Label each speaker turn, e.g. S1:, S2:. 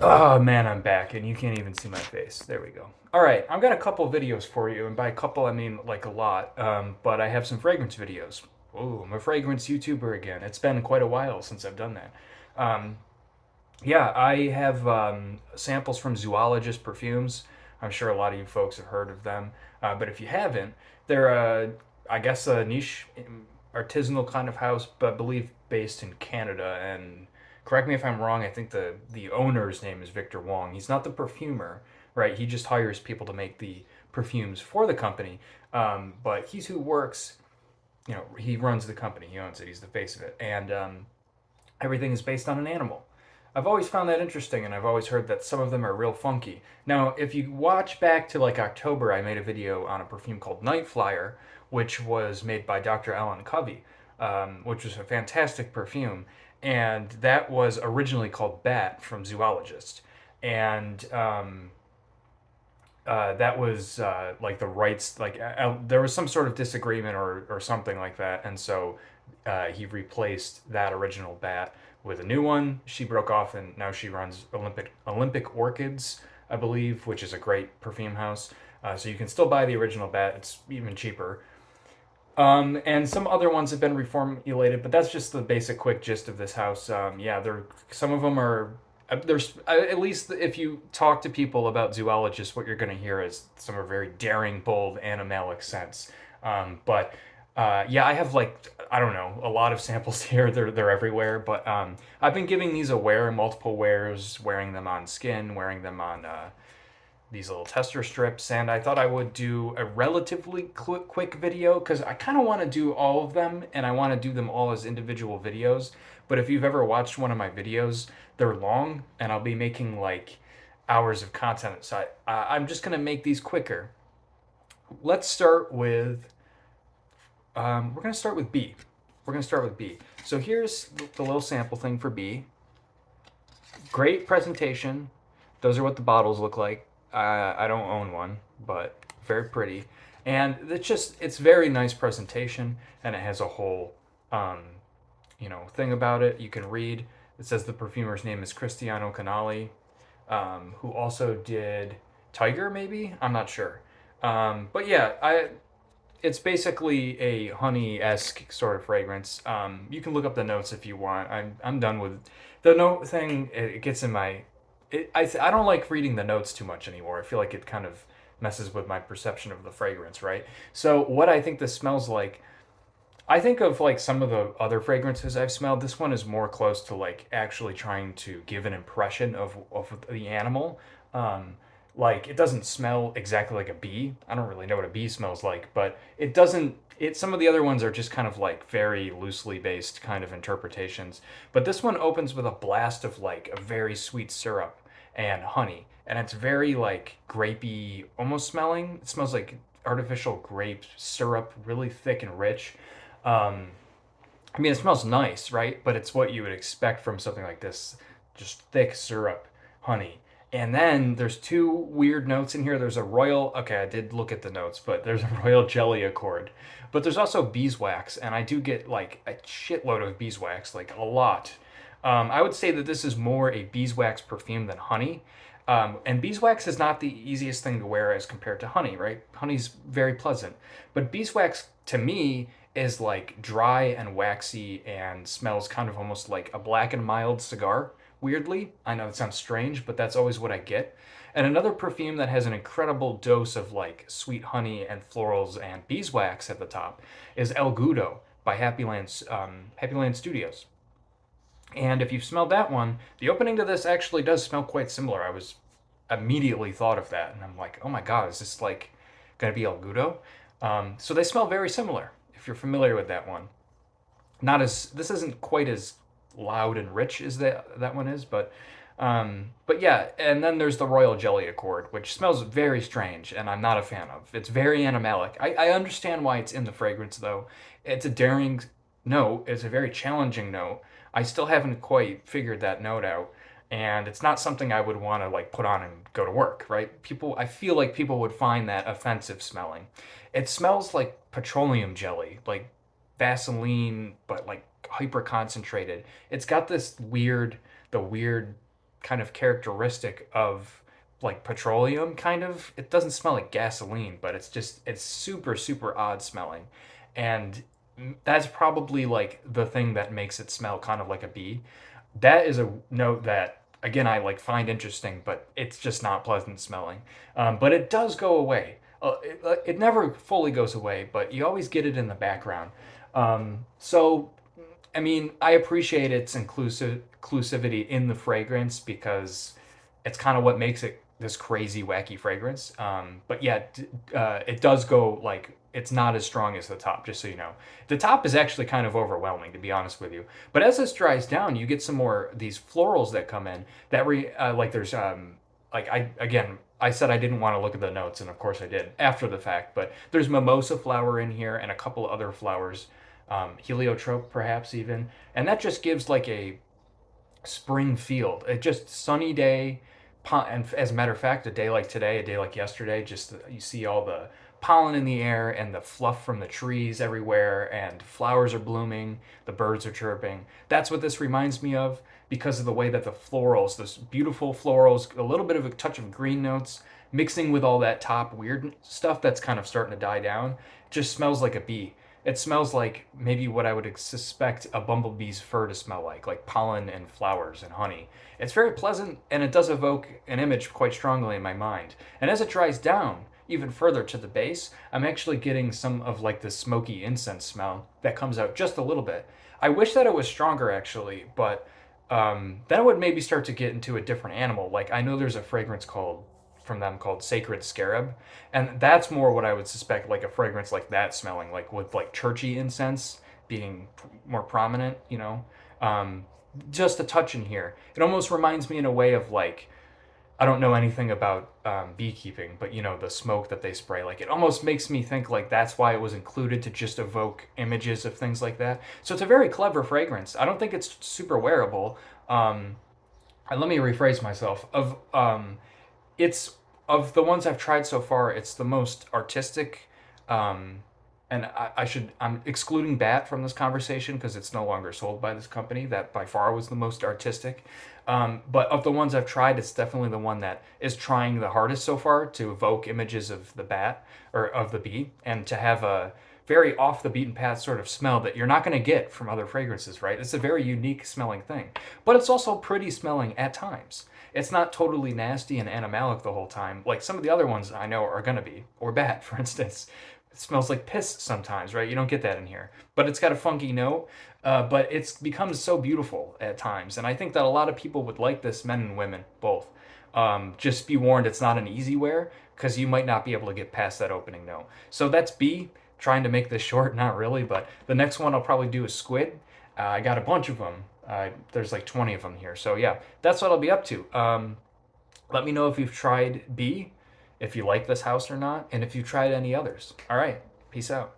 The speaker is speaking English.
S1: Oh man, I'm back and you can't even see my face. There we go. All right, I've got a couple videos for you, and by a couple I mean like a lot. But I have some fragrance videos. Oh, I'm a fragrance YouTuber again. It's been quite a while since I've done that. Um, yeah, I have samples from Zoologist Perfumes. I'm sure a lot of you folks have heard of them, but if you haven't, they're I guess a niche artisanal kind of house, but I believe based in Canada. And correct me if I'm wrong. I think the owner's name is Victor Wong. He's not the perfumer, right? He just hires people to make the perfumes for the company. But he's who works. You know, he runs the company. He owns it. He's the face of it, and everything is based on an animal. I've always found that interesting, and I've always heard that some of them are real funky. Now, if you watch back to like October, I made a video on a perfume called Night Flyer, which was made by Dr. Alan Covey, which was a fantastic perfume, and that was originally called Bat from Zoologist, and that was like the rights, like there was some sort of disagreement or something like that, and so he replaced that original bat with a new one. She broke off, and now she runs Olympic Orchids, I believe, which is a great perfume house. So you can still buy the original bat; it's even cheaper. And some other ones have been reformulated, but that's just the basic quick gist of this house. Yeah, there some of them are. There's at least if you talk to people about zoologists, what you're going to hear is some are very daring, bold, animalic scents. But yeah, I have like I don't know a lot of samples here. They're everywhere, but I've been giving these a wear, multiple wears, wearing them on skin, wearing them on these little tester strips, and I thought I would do a relatively quick video because I kind of want to do all of them, and I want to do them all as individual videos. But if you've ever watched one of my videos, they're long, and I'll be making like hours of content. So I'm just gonna make these quicker. Let's start with we're gonna start with B. We're gonna start with B. So here's the little sample thing for B. Great presentation. Those are what the bottles look like. I don't own one, but very pretty. And it's very nice presentation, and it has a whole, um, thing about it. You can read. It says the perfumer's name is Cristiano Canali, who also did Tiger, maybe? I'm not sure. But yeah, it's basically a honey-esque sort of fragrance. You can look up the notes if you want. I'm done with the note thing. It gets in my. I don't like reading the notes too much anymore. I feel like it kind of messes with my perception of the fragrance, right? So what I think this smells like, I think of like some of the other fragrances I've smelled. This one is more close to like actually trying to give an impression of the animal. Um, like it doesn't smell exactly like a bee. I don't really know what a bee smells like, but it doesn't. It some of the other ones are just kind of like very loosely based kind of interpretations. But this one opens with a blast of like a very sweet syrup and honey, and it's very like grapey, almost smelling. It smells like artificial grape syrup, really thick and rich. Um, I mean, it smells nice, right? But it's what you would expect from something like this, just thick syrup, honey. And then there's two weird notes in here. There's a royal, okay, I did look at the notes, but there's a royal jelly accord. But there's also beeswax, and I do get like a shitload of beeswax, like a lot. I would say that this is more a beeswax perfume than honey. And beeswax is not the easiest thing to wear as compared to honey, right? Honey's very pleasant. But beeswax, to me, is like dry and waxy and smells kind of almost like a black and mild cigar. Weirdly, I know it sounds strange, but that's always what I get. And another perfume that has an incredible dose of like sweet honey and florals and beeswax at the top is El Gudo by Happy Land Studios. And if you've smelled that one, the opening to this actually does smell quite similar. I was immediately thought of that, and I'm like, oh my god, is this like gonna be El Gudo? So they smell very similar. If you're familiar with that one, not as this isn't quite as loud and rich as that one is, but yeah. And then there's the Royal Jelly Accord, which smells very strange, and I'm not a fan of. It's very animalic. I understand why it's in the fragrance though. It's a daring note. It's a very challenging note. I still haven't quite figured that note out, and it's not something I would want to like put on and go to work, right? I feel like people would find that offensive smelling. It smells like petroleum jelly, like Vaseline, but like hyper concentrated. It's got this weird, the weird kind of characteristic of like petroleum kind of. It doesn't smell like gasoline, but it's super super odd smelling. And that's probably like the thing that makes it smell kind of like a bee. That is a note that again I like find interesting, but it's just not pleasant smelling. But it does go away. It never fully goes away, but you always get it in the background. So I mean, I appreciate its inclusivity in the fragrance because it's kind of what makes it this crazy, wacky fragrance. But yeah, it does go like it's not as strong as the top. Just so you know, the top is actually kind of overwhelming, to be honest with you. But as this dries down, you get some more these florals that come in. Like there's like I said I didn't want to look at the notes, and of course I did after the fact. But there's mimosa flower in here and a couple other flowers, heliotrope perhaps even, and that just gives like a spring feel. It just sunny day, and as a matter of fact, a day like today, a day like yesterday, just you see all the pollen in the air and the fluff from the trees everywhere, and flowers are blooming, the birds are chirping. That's what this reminds me of because of the way that the florals, those beautiful florals, a little bit of a touch of green notes, mixing with all that top weird stuff that's kind of starting to die down, just smells like a bee. It smells like maybe what I would suspect a bumblebee's fur to smell like pollen and flowers and honey. It's very pleasant and it does evoke an image quite strongly in my mind. And as it dries down even further to the base, I'm actually getting some of like the smoky incense smell that comes out just a little bit. I wish that it was stronger actually, but then it would maybe start to get into a different animal. Like I know there's a fragrance called from them called Sacred Scarab, and that's more what I would suspect, like a fragrance like that smelling, like with like churchy incense being more prominent. Um, just a touch in here. It almost reminds me in a way of like I don't know anything about beekeeping, but the smoke that they spray, like it almost makes me think like that's why it was included to just evoke images of things like that. So it's a very clever fragrance. I don't think it's super wearable. And let me rephrase myself. It's of the ones I've tried so far, it's the most artistic. Um, and I'm excluding Bat from this conversation because it's no longer sold by this company. That by far was the most artistic. But of the ones I've tried, it's definitely the one that is trying the hardest so far to evoke images of the bat or of the bee and to have a very off the beaten path sort of smell that you're not going to get from other fragrances, right? It's a very unique smelling thing, but it's also pretty smelling at times. It's not totally nasty and animalic the whole time, like some of the other ones I know are going to be, or bat, for instance. It smells like piss sometimes, right? You don't get that in here, but it's got a funky note. But it's becomes so beautiful at times, and I think that a lot of people would like this, men and women both. Just be warned, it's not an easy wear because you might not be able to get past that opening note. So that's B. Trying to make this short, not really, but the next one I'll probably do is squid. I got a bunch of them. There's like 20 of them here, so yeah, that's what I'll be up to. Let me know if you've tried B, if you like this house or not, and if you've tried any others. All right, peace out.